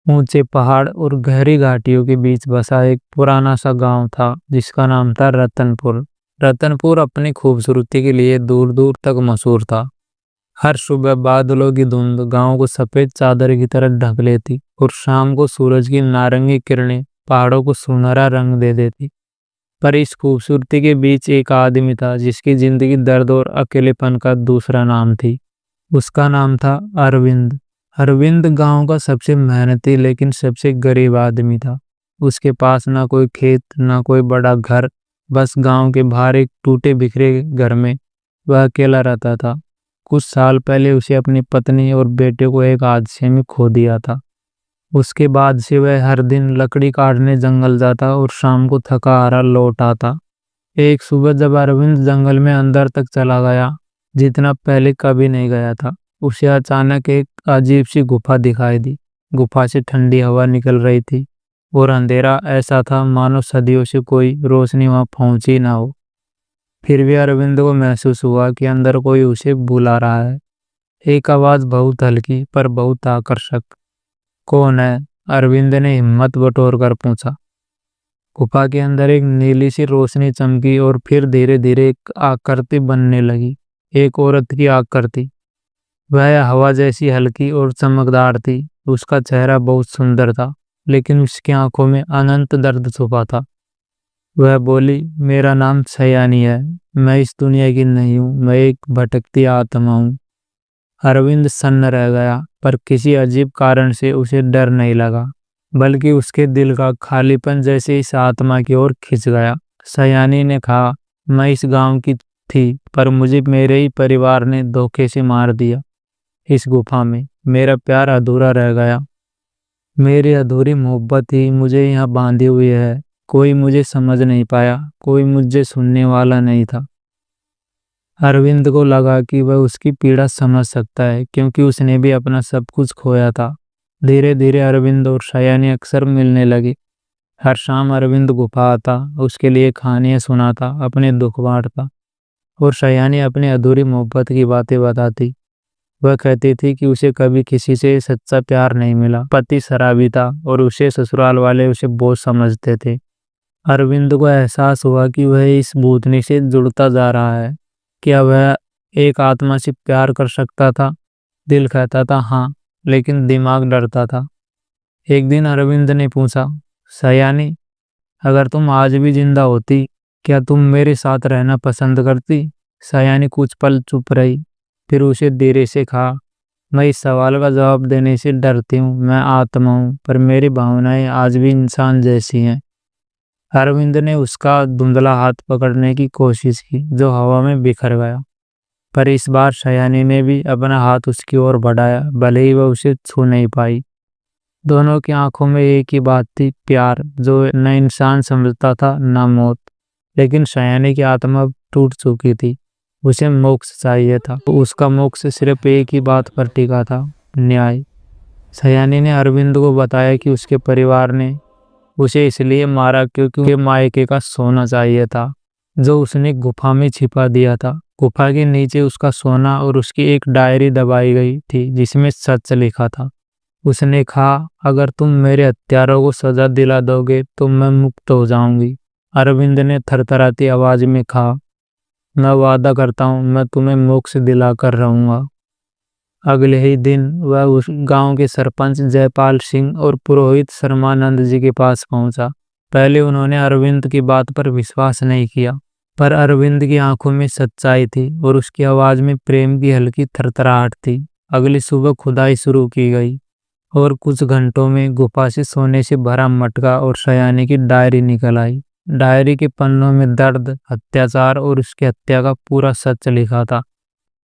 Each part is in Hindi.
ऊंचे पहाड़ और गहरी घाटियों के बीच बसा एक पुराना सा गांव था जिसका नाम था रतनपुर। रतनपुर अपनी खूबसूरती के लिए दूर दूर तक मशहूर था। हर सुबह बादलों की धुंध गांव को सफेद चादर की तरह ढक लेती और शाम को सूरज की नारंगी किरणें पहाड़ों को सुनहरा रंग दे देती। पर इस खूबसूरती के बीच एक आदमी था जिसकी जिंदगी दर्द और अकेलेपन का दूसरा नाम थी। उसका नाम था अरविंद। अरविंद गांव का सबसे मेहनती लेकिन सबसे गरीब आदमी था। उसके पास ना कोई खेत ना कोई बड़ा घर, बस गांव के बाहर एक टूटे बिखरे घर में वह अकेला रहता था। कुछ साल पहले उसे अपनी पत्नी और बेटे को एक हादसे में खो दिया था। उसके बाद से वह हर दिन लकड़ी काटने जंगल जाता और शाम को थका हारा लौट आता। एक सुबह जब अरविंद जंगल में अंदर तक चला गया, जितना पहले कभी नहीं गया था, उसे अचानक एक अजीब सी गुफा दिखाई दी। गुफा से ठंडी हवा निकल रही थी और अंधेरा ऐसा था मानो सदियों से कोई रोशनी वहां पहुंची ना हो। फिर भी अरविंद को महसूस हुआ कि अंदर कोई उसे बुला रहा है। एक आवाज बहुत हल्की पर बहुत आकर्षक। कौन है? अरविंद ने हिम्मत बटोर कर पूछा। गुफा के अंदर एक नीली सी रोशनी चमकी और फिर धीरे धीरे एक आकृति बनने लगी। एक औरत की आकृति। वह हवा जैसी हल्की और चमकदार थी। उसका चेहरा बहुत सुंदर था, लेकिन उसकी आंखों में अनंत दर्द छुपा था। वह बोली, मेरा नाम सयानी है। मैं इस दुनिया की नहीं हूँ, मैं एक भटकती आत्मा हूँ। अरविंद सन्न रह गया, पर किसी अजीब कारण से उसे डर नहीं लगा, बल्कि उसके दिल का खालीपन जैसे इस आत्मा की ओर खिंच गया। सयानी ने कहा, मैं इस गांव की थी, पर मुझे मेरे ही परिवार ने धोखे से मार दिया। इस गुफा में मेरा प्यार अधूरा रह गया। मेरी अधूरी मोहब्बत ही मुझे यहाँ बांधी हुई है। कोई मुझे समझ नहीं पाया, कोई मुझे सुनने वाला नहीं था। अरविंद को लगा कि वह उसकी पीड़ा समझ सकता है, क्योंकि उसने भी अपना सब कुछ खोया था। धीरे धीरे अरविंद और सयानी अक्सर मिलने लगे। हर शाम अरविंद गुफा आता, उसके लिए कहानियां सुनाता, अपने दुख बांटता, और सयानी अपनी अधूरी मोहब्बत की बातें बताती। वह कहती थी कि उसे कभी किसी से सच्चा प्यार नहीं मिला। पति शराबी था और उसे ससुराल वाले उसे बोझ समझते थे। अरविंद को एहसास हुआ कि वह इस भूतनी से जुड़ता जा रहा है। क्या वह एक आत्मा से प्यार कर सकता था? दिल कहता था हाँ, लेकिन दिमाग डरता था। एक दिन अरविंद ने पूछा, सयानी, अगर तुम आज भी जिंदा होती, क्या तुम मेरे साथ रहना पसंद करती? सयानी कुछ पल चुप रही, फिर उसे धीरे से कहा, मैं इस सवाल का जवाब देने से डरती हूँ। मैं आत्मा हूँ, पर मेरी भावनाएं आज भी इंसान जैसी हैं। अरविंद ने उसका धुंधला हाथ पकड़ने की कोशिश की, जो हवा में बिखर गया। पर इस बार सयानी ने भी अपना हाथ उसकी ओर बढ़ाया, भले ही वह उसे छू नहीं पाई। दोनों की आंखों में एक ही बात थी, प्यार, जो न इंसान समझता था न मौत। लेकिन सयानी की आत्मा अब टूट चुकी थी। उसे मोक्ष चाहिए था। उसका मोक्ष सिर्फ एक ही बात पर टिका था, न्याय। सयानी ने अरविंद को बताया कि उसके परिवार ने उसे इसलिए मारा क्योंकि उसे मायके का सोना चाहिए था, जो उसने गुफा में छिपा दिया था। गुफा के नीचे उसका सोना और उसकी एक डायरी दबाई गई थी जिसमें सच लिखा था। उसने कहा, अगर तुम मेरे हत्यारों को सजा दिला दोगे तो मैं मुक्त हो जाऊंगी। अरविंद ने थरथराती आवाज में कहा, मैं वादा करता हूँ, मैं तुम्हें मोक्ष दिलाकर रहूंगा। अगले ही दिन वह उस गांव के सरपंच जयपाल सिंह और पुरोहित शर्मानंद जी के पास पहुंचा। पहले उन्होंने अरविंद की बात पर विश्वास नहीं किया, पर अरविंद की आंखों में सच्चाई थी और उसकी आवाज में प्रेम की हल्की थरथराहट थी। अगली सुबह खुदाई शुरू की गई और कुछ घंटों में गुफा से सोने से भरा मटका और सयानी की डायरी निकल आई। डायरी के पन्नों में दर्द, अत्याचार और उसकी हत्या का पूरा सच लिखा था।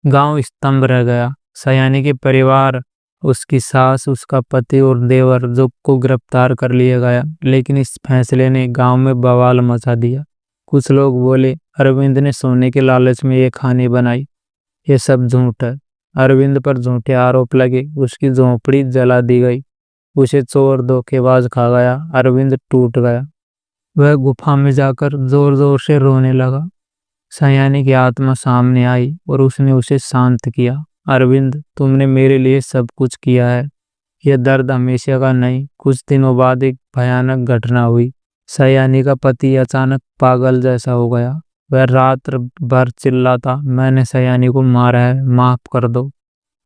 गांव स्तंभ रह गया। सयानी के परिवार, उसकी सास, उसका पति और देवर जो को गिरफ्तार कर लिया गया, लेकिन इस फैसले ने गांव में बवाल मचा दिया। कुछ लोग बोले, अरविंद ने सोने के लालच में ये कहानी बनाई। ये सब झूठ है। अरविंद पर झूठे आरोप लगे, उसकी झोंपड़ी जला दी गई, उसे चोर धोखेबाज खा गया। अरविंद टूट गया। वह गुफा में जाकर जोर जोर से रोने लगा। सयानी की आत्मा सामने आई और उसने उसे शांत किया। अरविंद, तुमने मेरे लिए सब कुछ किया है, यह दर्द हमेशा का नहीं। कुछ दिनों बाद एक भयानक घटना हुई। सयानी का पति अचानक पागल जैसा हो गया। वह रात भर चिल्लाता, मैंने सयानी को मारा है, माफ कर दो।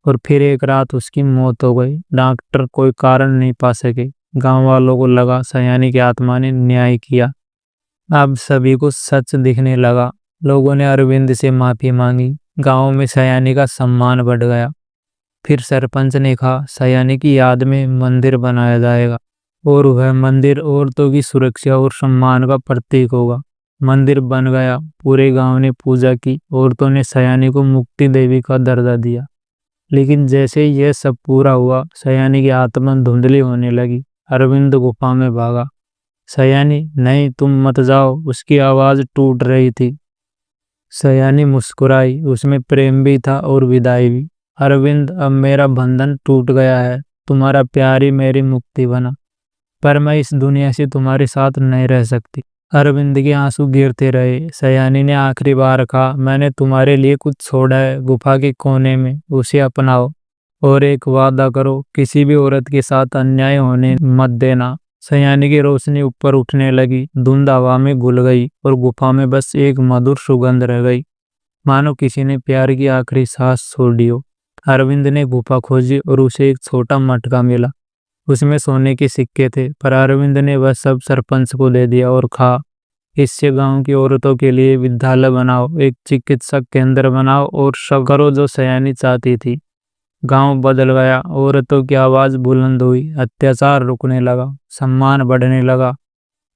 और फिर एक रात उसकी मौत हो गई। डॉक्टर कोई कारण नहीं पा सके। गांव वालों को लगा सयानी की आत्मा ने न्याय किया। अब सभी को सच दिखने लगा। लोगों ने अरविंद से माफी मांगी। गांव में सयानी का सम्मान बढ़ गया। फिर सरपंच ने कहा सयानी की याद में मंदिर बनाया जाएगा और वह मंदिर औरतों की सुरक्षा और सम्मान का प्रतीक होगा। मंदिर बन गया। पूरे गांव ने पूजा की। औरतों ने सयानी को मुक्ति देवी का दर्जा दिया। लेकिन जैसे ही यह सब पूरा हुआ, सयानी की आत्मा धुंधली होने लगी। अरविंद गुफा में भागा। सयानी, नहीं तुम मत जाओ, उसकी आवाज टूट रही थी। सयानी मुस्कुराई। उसमें प्रेम भी था और विदाई भी। अरविंद, अब मेरा बंधन टूट गया है। तुम्हारा प्यार ही मेरी मुक्ति बना। पर मैं इस दुनिया से तुम्हारे साथ नहीं रह सकती। अरविंद के आंसू गिरते रहे। सयानी ने आखिरी बार कहा, मैंने तुम्हारे लिए कुछ छोड़ा है गुफा के कोने में, उसे अपनाओ। और एक वादा करो, किसी भी औरत के साथ अन्याय होने मत देना। सयानी की रोशनी ऊपर उठने लगी। धुंध हवा में घुल गई और गुफा में बस एक मधुर सुगंध रह गई, मानो किसी ने प्यार की आखिरी सांस छोड़ दी हो। अरविंद ने गुफा खोजी और उसे एक छोटा मटका मिला। उसमें सोने के सिक्के थे, पर अरविंद ने वह सब सरपंच को दे दिया और कहा, इससे गांव की औरतों के लिए विद्यालय बनाओ, एक चिकित्सक केंद्र बनाओ और सब करो जो सयानी चाहती थी। गांव बदल गया। औरतों की आवाज बुलंद हुई। अत्याचार रुकने लगा। सम्मान बढ़ने लगा।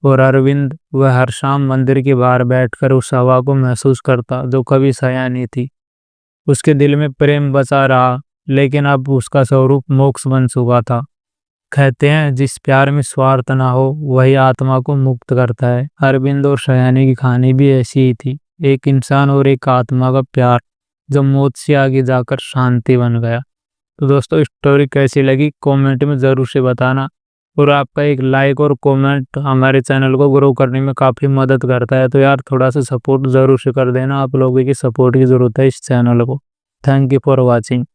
और अरविंद, वह हर शाम मंदिर के बाहर बैठकर उस हवा को महसूस करता जो कभी सयानी थी। उसके दिल में प्रेम बचा रहा, लेकिन अब उसका स्वरूप मोक्ष बन चुका था। कहते हैं जिस प्यार में स्वार्थ ना हो वही आत्मा को मुक्त करता है। अरविंद और सयानी की कहानी भी ऐसी ही थी। एक इंसान और एक आत्मा का प्यार जो मौत से आगे जाकर शांति बन गया। तो दोस्तों, स्टोरी कैसी लगी कमेंट में ज़रूर से बताना। और आपका एक लाइक और कमेंट हमारे चैनल को ग्रो करने में काफ़ी मदद करता है। तो यार थोड़ा सा सपोर्ट ज़रूर से कर देना। आप लोगों की सपोर्ट की ज़रूरत है इस चैनल को। Thank you for watching.